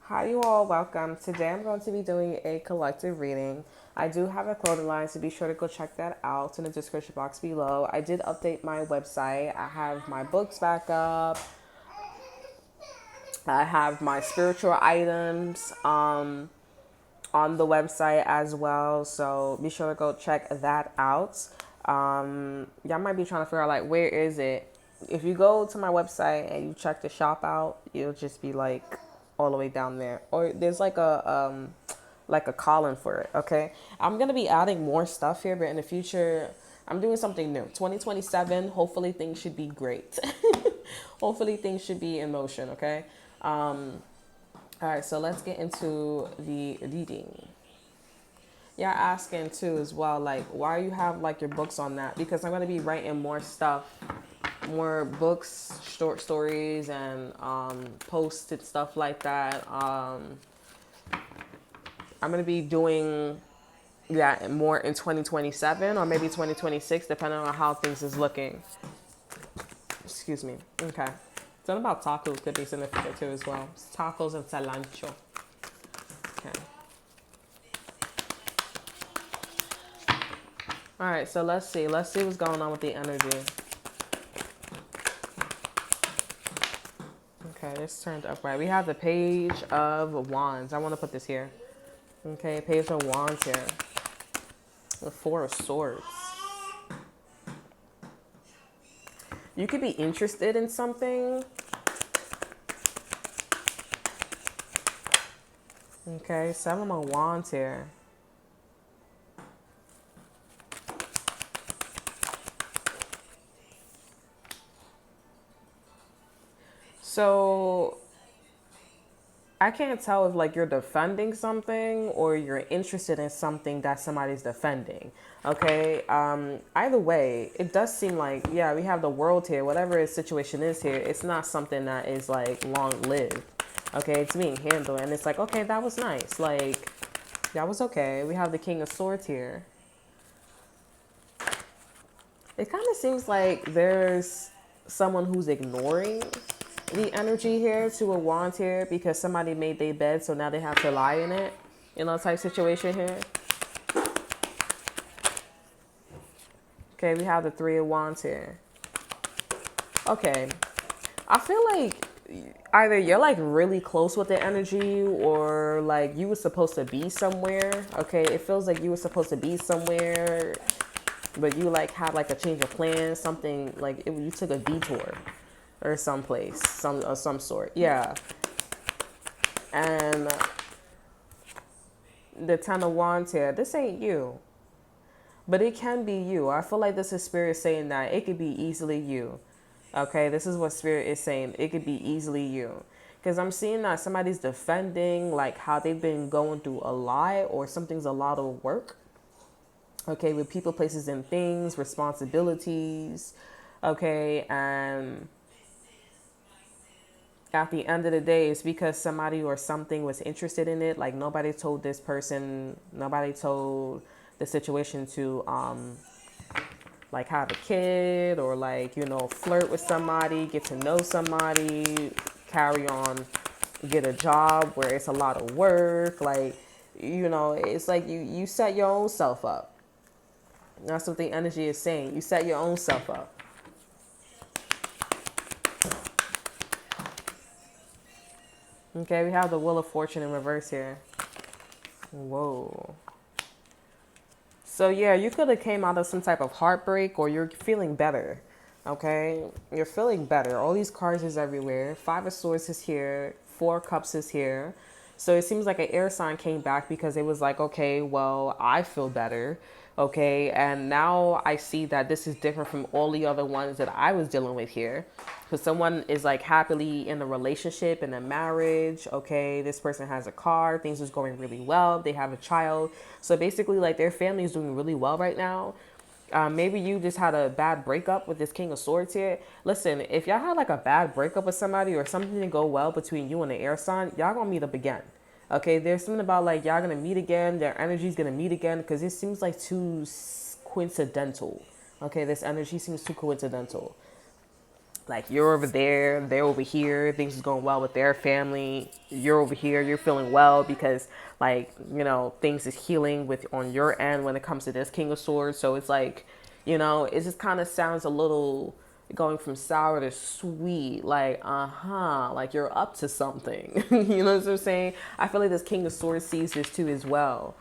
Hi, you all. Welcome. Today I'm going to be doing a collective reading. I do have a clothing line, so be sure to go check that out in the description box below. I did update my website. I have my books back up. I have my spiritual items on the website as well. So be sure to go check that out. Y'all might be trying to figure out like where is it. If you go to my website and you check the shop out, it'll just be like all the way down there. Or there's like a column for it. Okay, I'm gonna be adding more stuff here, but in the future, I'm doing something new. 2027. Hopefully, things should be great. Hopefully, things should be in motion. Okay. All right, so let's get into the reading. Yeah, asking too as well, like why you have like your books on that? Because I'm gonna be writing more stuff, more books, short stories, and posted stuff like that. I'm gonna be doing that more in 2027 or maybe 2026, depending on how things is looking. Excuse me. Okay. Something about tacos could be significant too as well. It's tacos and cilantro. Okay. All right, so let's see. Let's see what's going on with the energy. Okay, this turned upright. We have the Page of Wands. I want to put this here. Okay, Page of Wands here. The Four of Swords. You could be interested in something. Okay, Seven of Wands here. So I can't tell if like you're defending something or you're interested in something that somebody's defending. Okay. Either way, it does seem like, yeah, we have the world here. Whatever the situation is here, it's not something that is like long lived. Okay, it's being handled, and it's like, okay, that was nice. Like, that was okay. We have the King of Swords here. It kind of seems like there's someone who's ignoring the energy here to a wand here because somebody made their bed, so now they have to lie in it. You know, type situation here. Okay, we have the Three of Wands here. Okay, I feel like either you're like really close with the energy or like you were supposed to be somewhere. Okay, it feels like you were supposed to be somewhere, but you like had like a change of plans, something like you took a detour or someplace, some sort. Yeah. And the Ten of Wands here, this ain't you. But it can be you. I feel like this is Spirit saying that it could be easily you. Okay, this is what Spirit is saying. It could be easily you. Because I'm seeing that somebody's defending like how they've been going through a lot or something's a lot of work. Okay, with people, places, and things, responsibilities. Okay, and at the end of the day, it's because somebody or something was interested in it. Like nobody told this person, nobody told the situation to like have a kid or like, you know, flirt with somebody, get to know somebody, carry on, get a job where it's a lot of work. Like, you know, it's like you set your own self up. That's what the energy is saying. You set your own self up. Okay, we have the Wheel of Fortune in reverse here. Whoa. So yeah, you could have came out of some type of heartbreak or you're feeling better. Okay, you're feeling better. All these cards is everywhere. Five of Swords is here. Four of Cups is here. So it seems like an air sign came back because it was like, okay, well, I feel better. Okay, and now I see that this is different from all the other ones that I was dealing with here. Because someone is like happily in a relationship, in a marriage. Okay, this person has a car, things is going really well. They have a child. So basically, like their family is doing really well right now. Maybe you just had a bad breakup with this King of Swords here. Listen, if y'all had like a bad breakup with somebody or something didn't go well between you and the air sign, y'all gonna meet up again. Okay, there's something about like y'all gonna meet again, their energy's gonna meet again because it seems like too coincidental. Okay, this energy seems too coincidental. Like you're over there, they're over here, things is going well with their family. You're over here, you're feeling well because like, things is healing with on your end when it comes to this King of Swords. So it's like, it just kind of sounds a little going from sour to sweet, like, like you're up to something. You know what I'm saying? I feel like this King of Swords sees this too as well.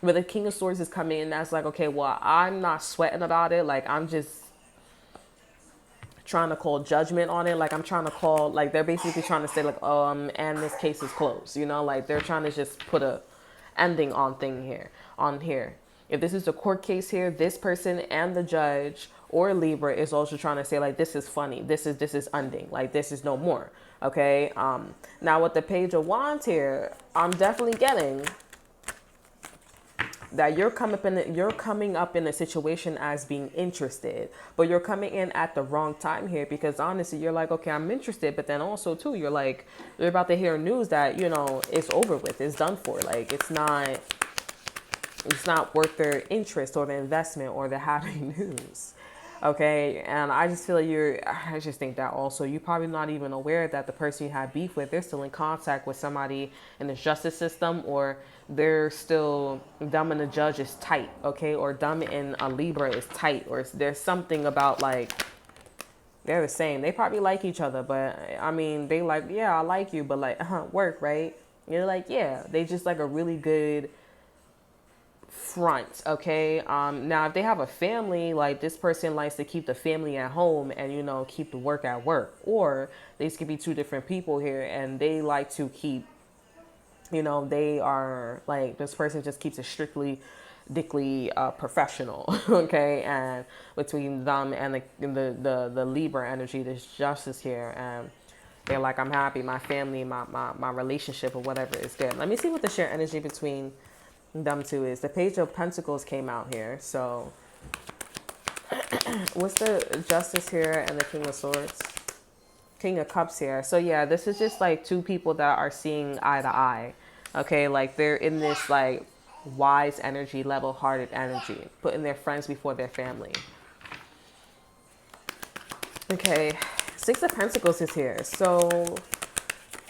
But the King of Swords is coming in that's like, okay, well, I'm not sweating about it. Like, I'm just trying to call judgment on it. Like I'm trying to call, like they're basically trying to say like, and this case is closed. Like they're trying to just put a ending on here. If this is a court case here, this person and the judge or Libra is also trying to say like, this is funny. This is ending. Like this is no more. Okay. Now with the Page of Wands here, I'm definitely getting that you're coming up in a situation as being interested, but you're coming in at the wrong time here because honestly, you're like, okay, I'm interested, but then also too, you're about to hear news that it's over with, it's done for. Like it's not worth their interest or the investment or the happy news. Okay, and I just feel like I just think that also you're probably not even aware that the person you had beef with, they're still in contact with somebody in the justice system, or they're still dumb and the judge is tight, okay, or dumb and a Libra is tight, or there's something about like they're the same. They probably like each other, but I mean, they like, yeah, I like you, but like, work, right? You're like, yeah, they just like a really good front. Okay. Now if they have a family, like this person likes to keep the family at home and keep the work at work, or these could be two different people here and they like to keep, they are like, this person just keeps it strictly professional. Okay. And between them and the Libra energy, this justice here, and they're like, I'm happy, my family, my relationship or whatever is good. Let me see what the share energy between them two is. The Page of Pentacles came out here. So what's the Justice here and the King of Swords? King of Cups here. So yeah, this is just like two people that are seeing eye to eye. Okay, like they're in this like wise energy, level-hearted energy, putting their friends before their family. Okay, Six of Pentacles is here. So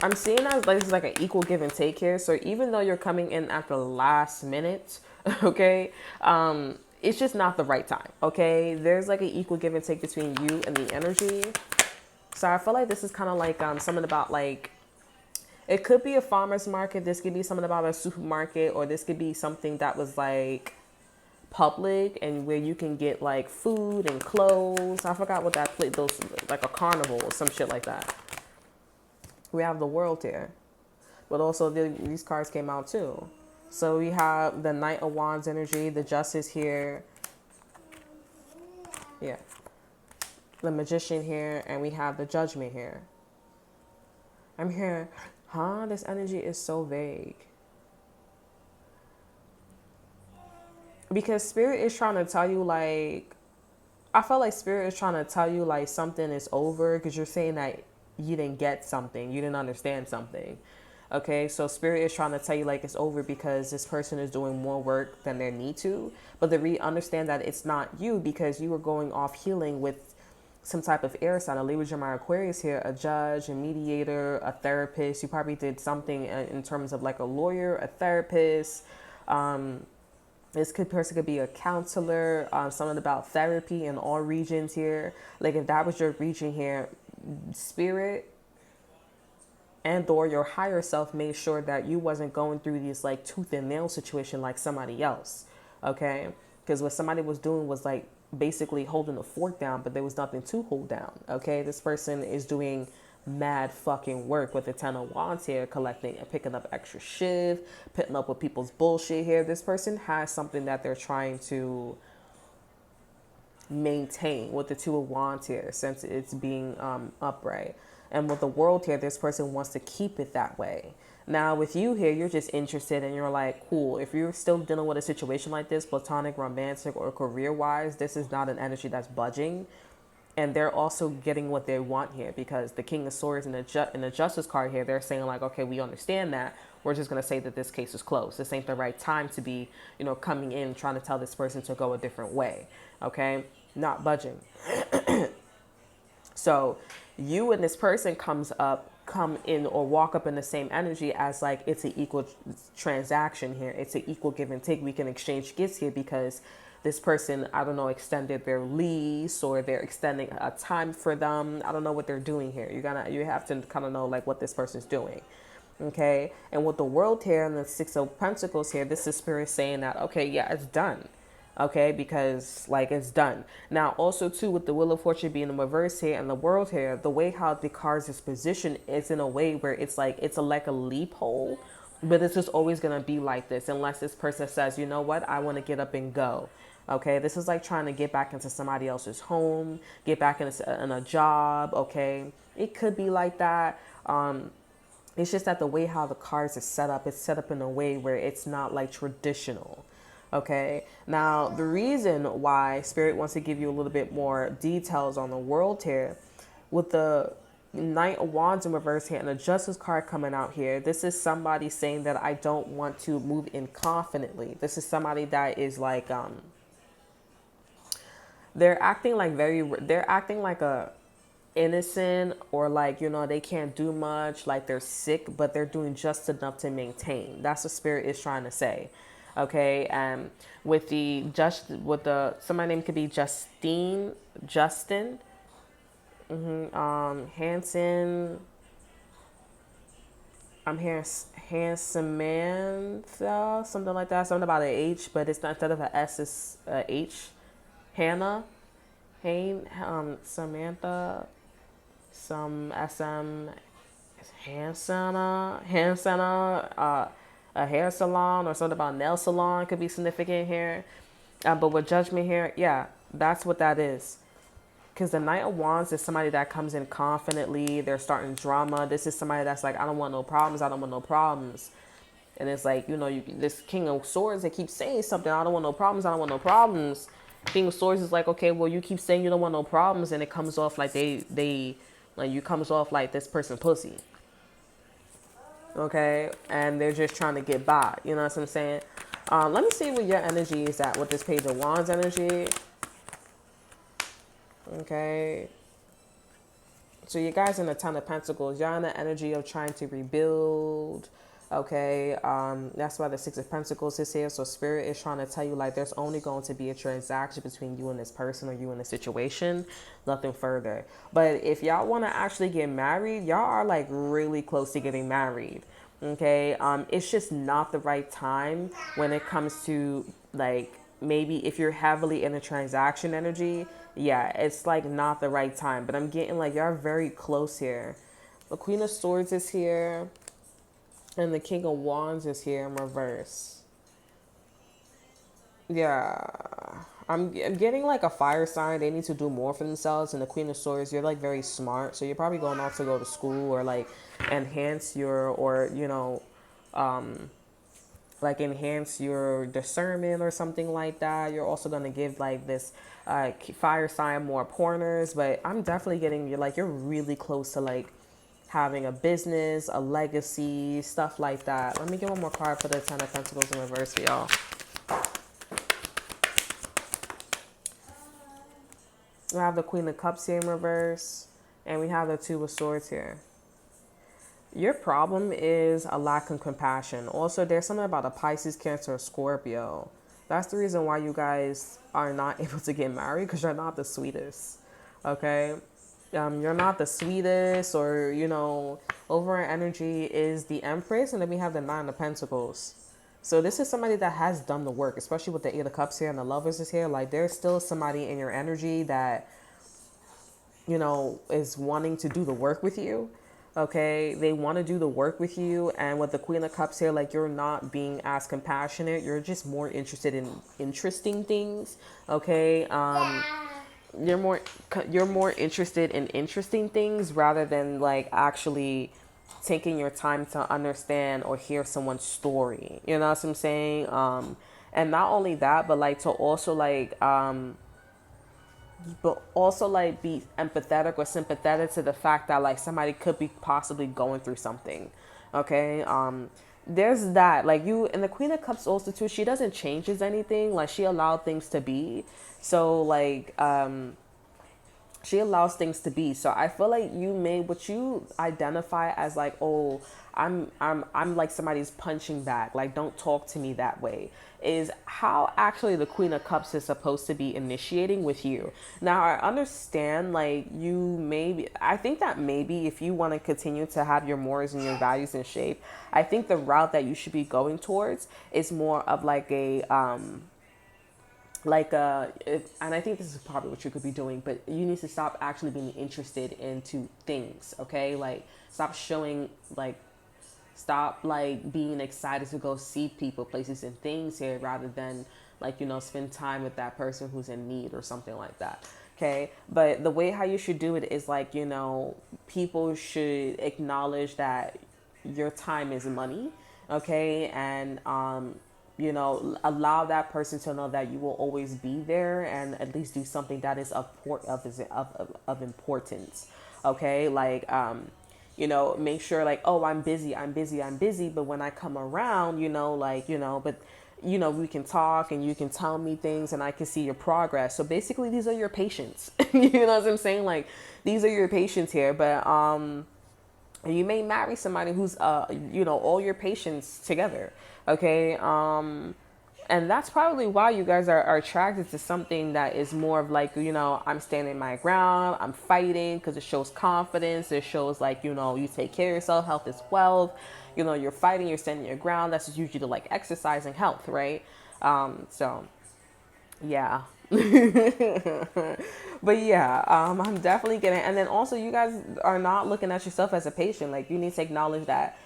I'm seeing as like this is like an equal give and take here. So even though you're coming in at the last minute, okay, it's just not the right time. Okay, there's like an equal give and take between you and the energy. So I feel like this is kind of like something about like, it could be a farmer's market. This could be something about a supermarket, or this could be something that was like public and where you can get like food and clothes. I forgot what that place, those like a carnival or some shit like that. We have the World here, but also these cards came out too. So we have the Knight of Wands energy, the Justice here, yeah, the Magician here, and we have the Judgment here. I'm here, this energy is so vague. Because Spirit is trying to tell you like, I feel like Spirit is trying to tell you like something is over because you're saying that you didn't get something, you didn't understand something. Okay, so Spirit is trying to tell you like it's over because this person is doing more work than they need to. But they understand that it's not you because you were going off healing with some type of air sign, a Libra, Gemini, Aquarius here, a judge, a mediator, a therapist. You probably did something in terms of like a lawyer, a therapist. Person could be a counselor, something about therapy in all regions here. Like if that was your region here, Spirit and or your higher self made sure that you wasn't going through this like tooth and nail situation like somebody else. Okay, because what somebody was doing was like basically holding a fork down, but there was nothing to hold down. Okay, this person is doing mad fucking work with the Ten of Wands here, collecting and picking up extra shift, putting up with people's bullshit here. This person has something that they're trying to maintain with the Two of Wands here, since it's being upright. And with the World here, this person wants to keep it that way. Now with you here, you're just interested and you're like, cool. If you're still dealing with a situation like this, platonic, romantic, or career-wise, this is not an energy that's budging. And they're also getting what they want here, because the King of Swords and the Justice card here, they're saying like, okay, we understand that. We're just going to say that this case is closed. This ain't the right time to be, coming in trying to tell this person to go a different way. Okay, not budging. So you and this person come in or walk up in the same energy as like it's an equal transaction here. It's an equal give and take. We can exchange gifts here because this person, I don't know, extended their lease or they're extending a time for them. I don't know what they're doing here. You have to kind of know like what this person's doing. Okay. And with the world here and the Six of Pentacles here, this is spirit saying that, okay, yeah, it's done. Okay, because like it's done. Now also too with the Wheel of Fortune being in reverse here and the world here, the way how the cards is positioned is in a way where it's like like a loophole, but it's just always gonna be like this unless this person says, you know what, I want to get up and go. Okay, this is like trying to get back into somebody else's home, get back in a job. Okay, it could be like that. It's just that the way how the cards is set up, it's set up in a way where it's not like traditional. Okay, now the reason why Spirit wants to give you a little bit more details on the world here, with the Knight of Wands in reverse here and the Justice card coming out here, this is somebody saying that I don't want to move in confidently. This is somebody that is like, they're acting like a innocent, or like, you know, they can't do much, like they're sick, but they're doing just enough to maintain. That's what Spirit is trying to say. Okay, and with the somebody name could be Justin, Hanson. I'm hearing Samantha, something like that, something about an H, but it's not, instead of an S, it's a H. Hannah, Samantha, some SM, Hansana, a hair salon or something about nail salon could be significant here. But with Judgment here, yeah, that's what that is. Because the Knight of Wands is somebody that comes in confidently. They're starting drama. This is somebody that's like, I don't want no problems. I don't want no problems. And it's like, you know, this King of Swords, they keep saying something. I don't want no problems. I don't want no problems. King of Swords is like, okay, well, you keep saying you don't want no problems. And it comes off like you comes off like this person pussy. Okay. And they're just trying to get by. You know what I'm saying? Let me see where your energy is at with this Page of Wands energy. Okay. So you guys in the Ten of Pentacles, y'all in the energy of trying to rebuild. Okay. That's why the Six of Pentacles is here. So Spirit is trying to tell you like there's only going to be a transaction between you and this person or you and the situation. Nothing further. But if y'all want to actually get married, y'all are like really close to getting married. Okay. It's just not the right time when it comes to like, maybe if you're heavily in a transaction energy, yeah, it's like not the right time. But I'm getting like y'all are very close here. The Queen of Swords is here. And the King of Wands is here in reverse. Yeah. I'm getting like a fire sign. They need to do more for themselves. And the Queen of Swords, you're like very smart. So you're probably going off to go to school or like enhance your, or, you know, like enhance your discernment or something like that. You're also going to give like this fire sign more pointers. But I'm definitely getting, you're really close to like having a business, a legacy, stuff like that. Let me get one more card for the Ten of Pentacles in reverse for y'all. We have the Queen of Cups here in reverse. And we have the Two of Swords here. Your problem is a lack of compassion. Also, there's something about a Pisces, Cancer, or Scorpio. That's the reason why you guys are not able to get married, because you're not the sweetest. Okay? You're not the sweetest, or, you know, over energy is the Empress, and then we have the Nine of Pentacles. So this is somebody that has done the work, especially with the Eight of Cups here and the Lovers is here. Like, there's still somebody in your energy that, you know, is wanting to do the work with you. Okay, they want to do the work with you. And with the Queen of Cups here, like, you're not being as compassionate. You're just more interested in interesting things. Okay, you're more interested in interesting things rather than like actually taking your time to understand or hear someone's story. You know what I'm saying? And not only that, but like to also like be empathetic or sympathetic to the fact that like somebody could be possibly going through something. Okay. There's that, like, you, and the Queen of Cups also too, she doesn't changes anything. Like, she allowed things to be. So like, She allows things to be. So I feel like you made what you identify as like, oh, I'm like somebody's punching bag. Like, don't talk to me that way. Is how actually the Queen of Cups is supposed to be initiating with you. Now I understand like you maybe, I think that maybe if you want to continue to have your morals and your values in shape, I think the route that you should be going towards is more of like a and I think this is probably what you could be doing, but you need to stop actually being interested into things, okay? Like, stop showing, like, stop, like, being excited to go see people, places, and things here rather than, like, you know, spend time with that person who's in need or something like that, okay? But the way how you should do it is, like, you know, people should acknowledge that your time is money, okay? And, you know, allow that person to know that you will always be there and at least do something that is of importance. Okay. Like, you know, make sure like, oh, I'm busy. But when I come around, you know, like, you know, but you know, we can talk and you can tell me things and I can see your progress. So basically these are your patients. You know what I'm saying? Like, these are your patients here. But, you may marry somebody who's you know, all your patients together, okay? And that's probably why you guys are attracted to something that is more of like, you know, I'm standing my ground, I'm fighting, because it shows confidence. It shows like, you know, you take care of yourself, health is wealth. You know, you're fighting, you're standing your ground. That's usually like exercising health, right? So yeah. But yeah, I'm definitely getting, and then also you guys are not looking at yourself as a patient. Like, you need to acknowledge that,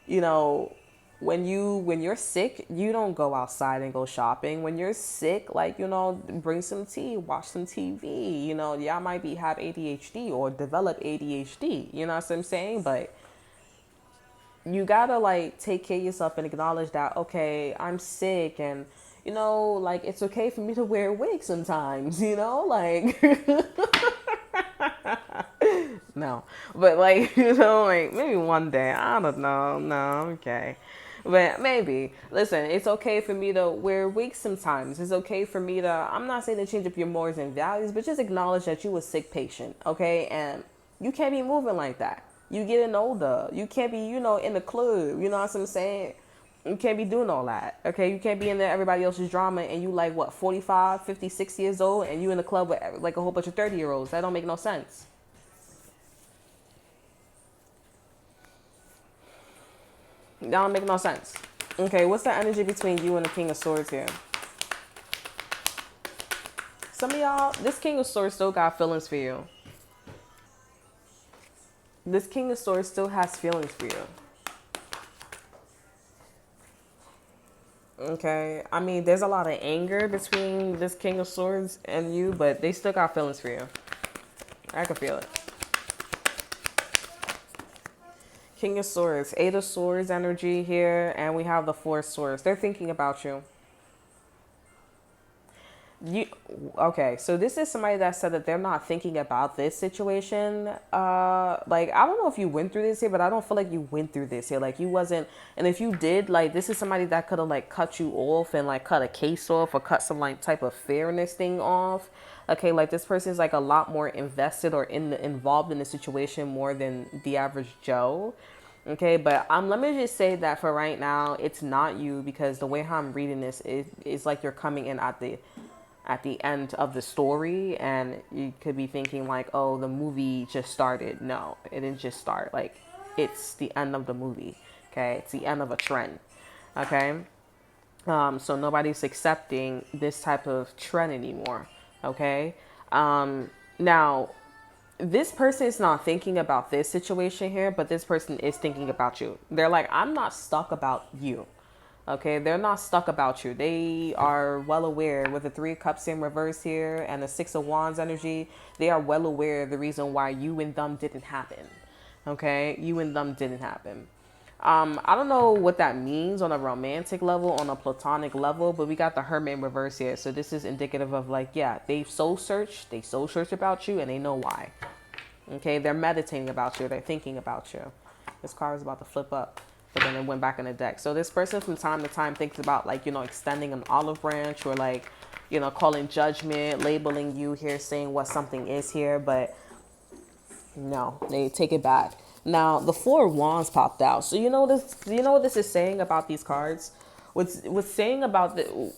you know, when you're sick, you don't go outside and go shopping. When you're sick, like, you know, bring some tea, watch some TV. You know, y'all might be have ADHD or develop ADHD. You know what I'm saying? But you gotta like take care of yourself and acknowledge that, okay, I'm sick, and you know, like, it's okay for me to wear a wig sometimes, you know, like no, but like, you know, like maybe one day, I don't know, no, okay. But maybe, listen, it's okay for me to wear wigs sometimes. It's okay for me to, I'm not saying to change up your morals and values, but just acknowledge that you a sick patient, okay? And you can't be moving like that. You getting older. You can't be, you know, in the club. You know what I'm saying? You can't be doing all that, okay? You can't be in there everybody else's drama and you like, what, 45, 50, 60 years old and you in the club with like a whole bunch of 30-year-olds. That don't make no sense. That don't make no sense. Okay, what's the energy between you and the King of Swords here? Some of y'all, this King of Swords still got feelings for you. This King of Swords still has feelings for you. Okay, I mean, there's a lot of anger between this King of Swords and you, but they still got feelings for you. I can feel it. King of Swords, Eight of Swords energy here, and we have the Four of Swords. They're thinking about you. Okay, so this is somebody that said that they're not thinking about this situation. Like, I don't know if you went through this here, but I don't feel like you went through this here. Like, you wasn't, and if you did, like, this is somebody that could have like cut you off and like cut a case off or cut some like type of fairness thing off. Okay, like, this person is like a lot more invested or involved in the situation more than the average Joe. Okay, but let me just say that for right now, it's not you, because the way how I'm reading this is like you're coming in at the end of the story, and you could be thinking like, oh, the movie just started. No, it didn't just start. Like, it's the end of the movie. Okay, it's the end of a trend. Okay, so nobody's accepting this type of trend anymore. Okay, now this person is not thinking about this situation here, but this person is thinking about you. They're like, I'm not stuck about you. Okay, they're not stuck about you. They are well aware with the Three of Cups in reverse here and the Six of Wands energy. They are well aware of the reason why you and them didn't happen. Okay, you and them didn't happen. I don't know what that means on a romantic level, on a platonic level, but we got the Hermit in reverse here. So this is indicative of like, yeah, they soul search about you, and they know why. Okay, they're meditating about you. They're thinking about you. This card is about to flip up, but then it went back in the deck. So this person from time to time thinks about like, you know, extending an olive branch or like, you know, calling judgment, labeling you here, saying what something is here, but no, they take it back. Now the Four of Wands popped out. So you know what this is saying about these cards? What's saying about the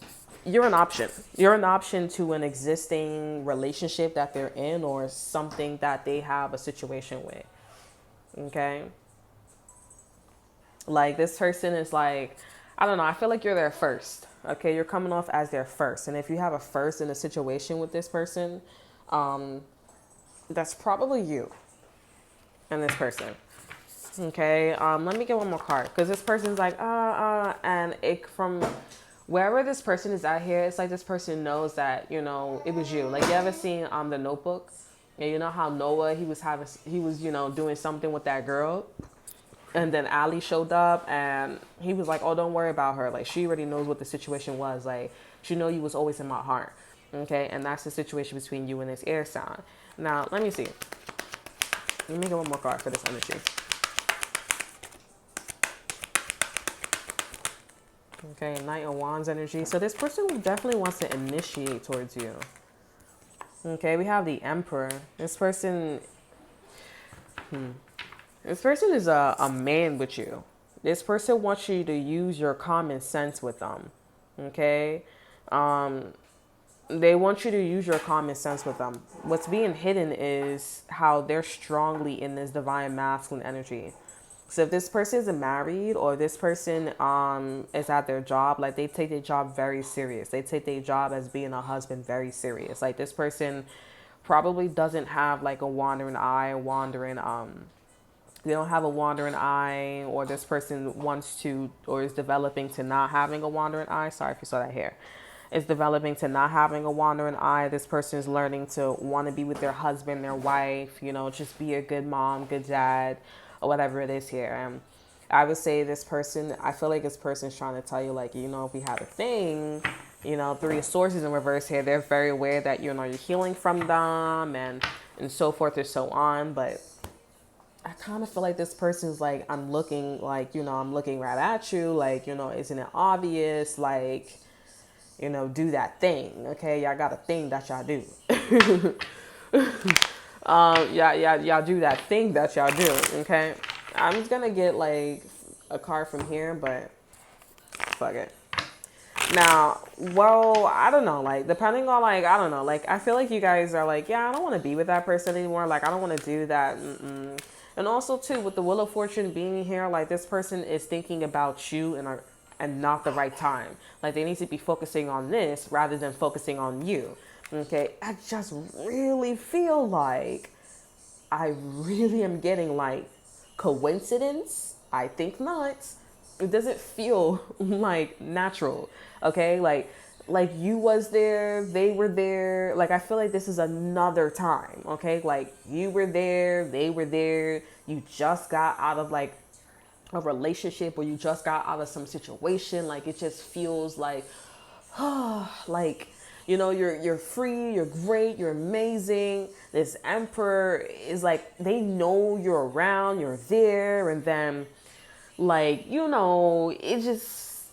you're an option. You're an option to an existing relationship that they're in or something that they have a situation with. Okay? Like this person is like, I don't know, I feel like you're their first. Okay, you're coming off as their first. And if you have a first in a situation with this person, that's probably you and this person. Okay, let me get one more card because this person's like, and it from wherever this person is at here, it's like this person knows that, you know, it was you. Like, you ever seen The Notebook? Yeah, you know how Noah, he was, you know, doing something with that girl. And then Ali showed up and he was like, oh, don't worry about her. Like, she already knows what the situation was. Like, she know you was always in my heart. Okay, and that's the situation between you and this air sign. Now, let me see. Let me get one more card for this energy. Okay, Knight of Wands energy. So this person definitely wants to initiate towards you. Okay, we have the Emperor. This person is a man with you. This person wants you to use your common sense with them. Okay? They want you to use your common sense with them. What's being hidden is how they're strongly in this divine masculine energy. So if this person is married or this person is at their job, like they take their job very serious. They take their job as being a husband very serious. Like this person probably doesn't have like a wandering eye, they don't have a wandering eye, or this person wants to or is developing to not having a wandering eye. Sorry if you saw that hair. Is developing to not having a wandering eye. This person is learning to want to be with their husband, their wife, you know, just be a good mom, good dad, or whatever it is here. And I would say this person, I feel like this person is trying to tell you, like, you know, if we have a thing, you know, Three of Swords in reverse here, they're very aware that, you know, you're healing from them and so forth and so on. But I kind of feel like this person's like, I'm looking like, you know, I'm looking right at you. Like, you know, isn't it obvious? Like, you know, do that thing. Okay, y'all got a thing that y'all do. Y'all do that thing that y'all do. Okay, I'm just gonna get like a card from here, but fuck it. Now, well, I don't know. Like, depending on like, I don't know. Like, I feel like you guys are like, yeah, I don't want to be with that person anymore. Like, I don't want to do that. And also too, with the Wheel of Fortune being here, like this person is thinking about you and not the right time. Like they need to be focusing on this rather than focusing on you. Okay, I just really feel like I really am getting like coincidence. I think not. It doesn't feel like natural. Okay, like you was there, they were there. Like I feel like this is another time. Okay, like you were there, they were there. You just got out of like a relationship or you just got out of some situation. Like it just feels like like, you know, you're free, you're great, you're amazing. This Emperor is like, they know you're around, you're there, and then like, you know, it just,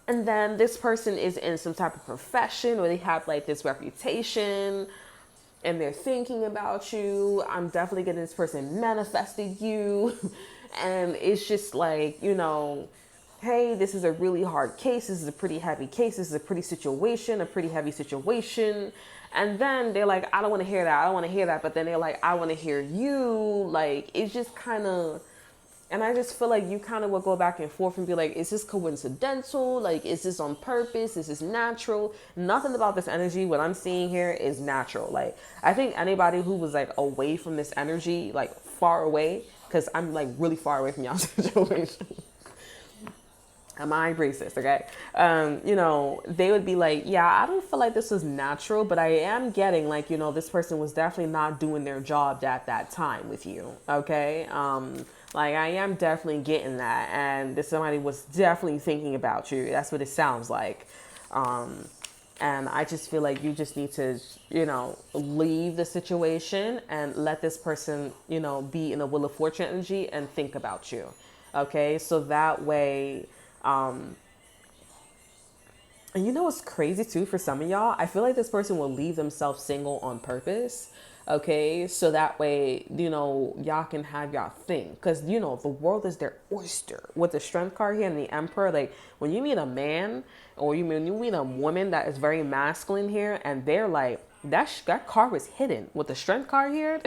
and then this person is in some type of profession or they have like this reputation and they're thinking about you. I'm definitely getting this person manifested you. And it's just like, you know, hey, this is a really hard case. This is a pretty heavy case. This is a pretty situation, a pretty heavy situation. And then they're like, I don't want to hear that. I don't want to hear that. But then they're like, I want to hear you. Like, it's just kind of, and I just feel like you kind of will go back and forth and be like, is this coincidental? Like, is this on purpose? Is this natural? Nothing about this energy, what I'm seeing here, is natural. Like, I think anybody who was like away from this energy, like far away, because I'm like really far away from y'all's situation. I'm a racist, okay? You know, they would be like, yeah, I don't feel like this was natural, but I am getting like, you know, this person was definitely not doing their job at that time with you, okay? Like I am definitely getting that, and this somebody was definitely thinking about you. That's what it sounds like. And I just feel like you just need to, you know, leave the situation and let this person, you know, be in a Wheel of Fortune energy and think about you. Okay. So that way, And you know what's crazy too for some of y'all? I feel like this person will leave themselves single on purpose. Okay, so that way, y'all can have y'all thing. Because, the world is their oyster. With the strength card here and the emperor, like when you meet a man or when you meet a woman that is very masculine here and they're like, that card was hidden. With the strength card here,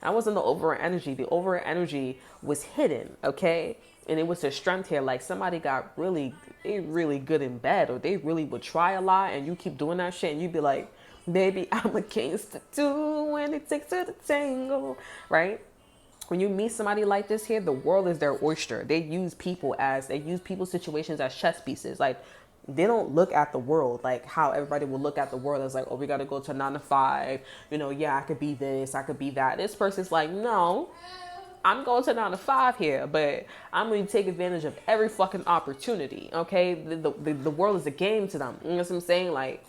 that wasn't the overall energy. The overall energy was hidden, okay? And it was the strength here. Like somebody got really good in bed, or they really would try a lot, and you keep doing that shit, and you'd be like, baby, I'm against the two when it takes to the tango, right? When you meet somebody like this here, the world is their oyster. They use people situations as chess pieces. Like they don't look at the world like how everybody will look at the world as like, oh, we got to go to 9 to 5. Yeah, I could be this, I could be that. This person's like, no, I'm going to 9 to 5 here, but I'm going to take advantage of every fucking opportunity. Okay. The world is a game to them. You know what I'm saying? Like,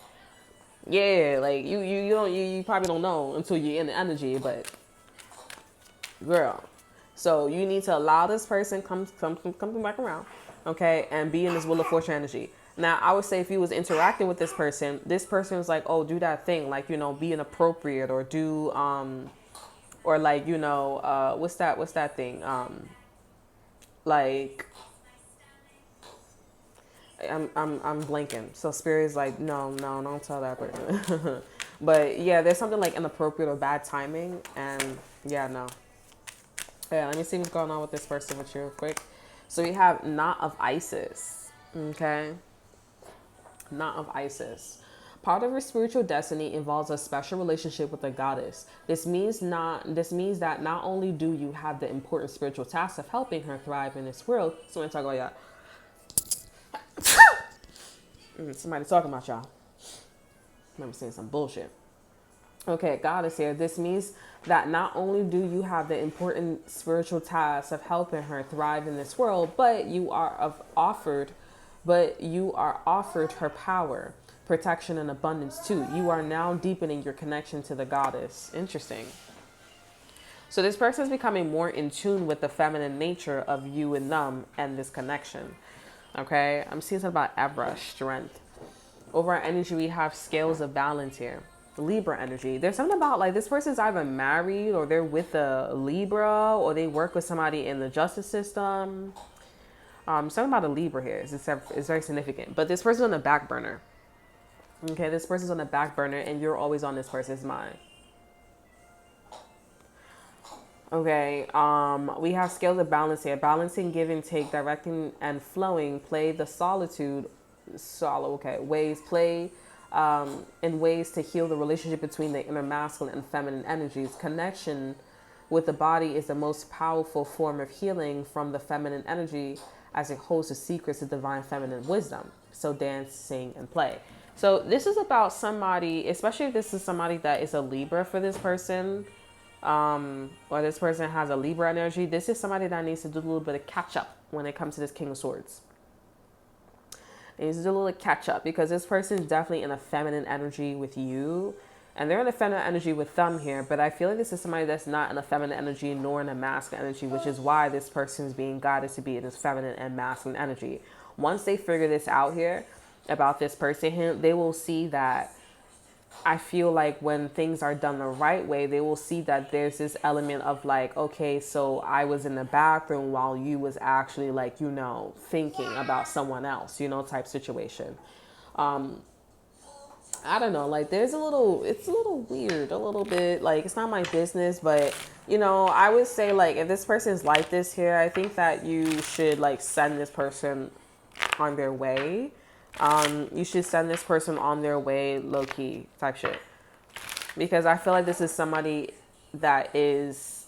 yeah, like you probably don't know until you're in the energy, but girl, so you need to allow this person come back around, okay, and be in this Wheel of Fortune energy. Now, I would say if you was interacting with this person was like, oh, do that thing, like, be inappropriate, or do or like, what's that thing, like I'm blanking. So spirit is like, no, don't tell that person. But yeah, there's something like inappropriate or bad timing, and yeah, no. Yeah, let me see what's going on with this person with you real quick. So we have Knot of Isis. Okay. Knot of Isis. Part of your spiritual destiny involves a special relationship with a goddess. This means that not only do you have the important spiritual task of helping her thrive in this world. So when I talk about y'all. Somebody talking about y'all. I'm saying some bullshit. Okay, goddess here. This means that not only do you have the important spiritual task of helping her thrive in this world, but you are offered her power, protection, and abundance too. You are now deepening your connection to the goddess. Interesting. So this person is becoming more in tune with the feminine nature of you and them and this connection. Okay, I'm seeing something about Abra, strength. Over our energy, we have scales of balance here. Libra energy. There's something about like this person's either married, or they're with a Libra, or they work with somebody in the justice system. Something about a Libra here is very significant. But this person's on the back burner. Okay, this person's on the back burner, and you're always on this person's mind. Okay, we have scales of balance here. Balancing, give and take, directing and flowing. Play the ways in ways to heal the relationship between the inner masculine and feminine energies. Connection with the body is the most powerful form of healing from the feminine energy, as it holds the secrets of divine feminine wisdom. So dance, sing, and play. So this is about somebody, especially if this is somebody that is a Libra for this person, or this person has a Libra energy. This is somebody that needs to do a little bit of catch up when it comes to this King of Swords. It needs to do a little catch up, because this person is definitely in a feminine energy with you, and they're in a feminine energy with them here. But I feel like this is somebody that's not in a feminine energy nor in a masculine energy, which is why this person is being guided to be in this feminine and masculine energy. Once they figure this out here about this person here, they will see that, I feel like when things are done the right way, they will see that there's this element of like, okay, so I was in the bathroom while you was actually like, thinking about someone else, type situation. I don't know, like it's a little weird, a little bit, like it's not my business, but I would say like if this person's like this here, I think that you should like send this person on their way. You should send this person on their way, low key type shit, because I feel like this is somebody that is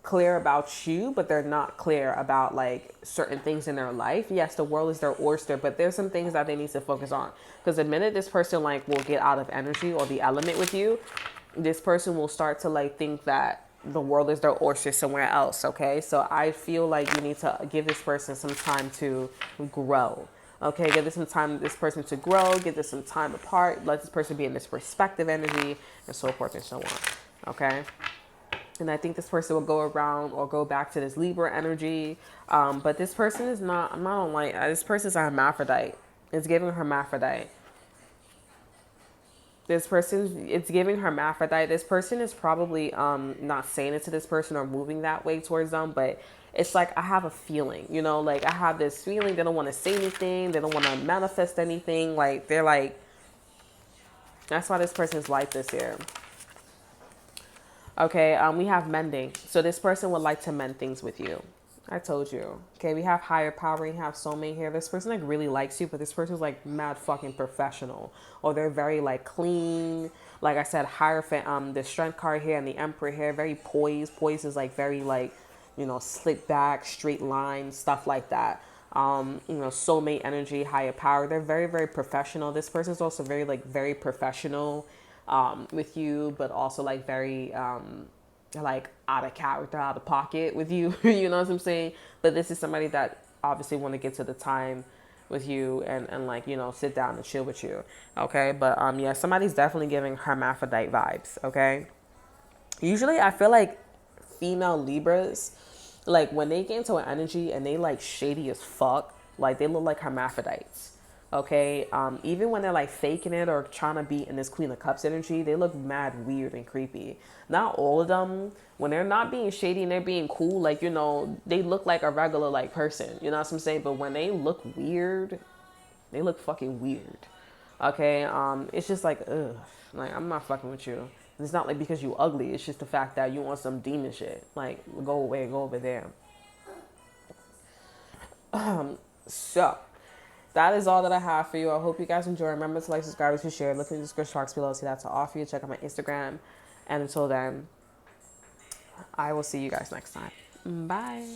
clear about you, but they're not clear about like certain things in their life. Yes, the world is their oyster, but there's some things that they need to focus on, because the minute this person like will get out of energy or the element with you, this person will start to like think that the world is their oyster somewhere else. Okay, so I feel like you need to give this person some time to grow. Okay, give this this person to grow, give this some time apart, let this person be in this perspective energy, and so forth and so on. Okay. And I think this person will go around or go back to this Libra energy. But this person is not, this person is a hermaphrodite. It's giving hermaphrodite. This person, it's giving hermaphrodite. This person is probably not saying it to this person or moving that way towards them, but it's like I have a feeling, you know, like I have this feeling. They don't want to say anything. They don't want to manifest anything. Like they're like, that's why this person is like this here. Okay, we have mending. So this person would like to mend things with you. I told you. Okay, we have higher power. We have soulmate here. This person like really likes you, but this person's like mad fucking professional, or they're very like clean. Like I said, the strength card here and the emperor here, very poised. Poised is like very like, you know, slick back, straight lines, stuff like that. You know, soulmate energy, higher power. They're very, very professional. This person's also very professional with you, but also like very like out of character, out of pocket with you. You know what I'm saying? But this is somebody that obviously want to get to the time with you and like, you know, sit down and chill with you. Okay, but yeah, somebody's definitely giving hermaphrodite vibes. Okay, usually I feel like female Libras, like when they get into an energy and they like shady as fuck, like they look like hermaphrodites. Okay, even when they're like faking it or trying to be in this Queen of Cups energy, they look mad weird and creepy. Not all of them. When they're not being shady and they're being cool, like, you know, they look like a regular like person. You know what I'm saying? But when they look weird, they look fucking weird. Okay, it's just like, ugh, like I'm not fucking with you. It's not like because you ugly. It's just the fact that you want some demon shit. Like, go away, go over there. So that is all that I have for you. I hope you guys enjoy. Remember to like, subscribe, and share. Look in the description box below. See that to offer you. Check out my Instagram. And until then, I will see you guys next time. Bye.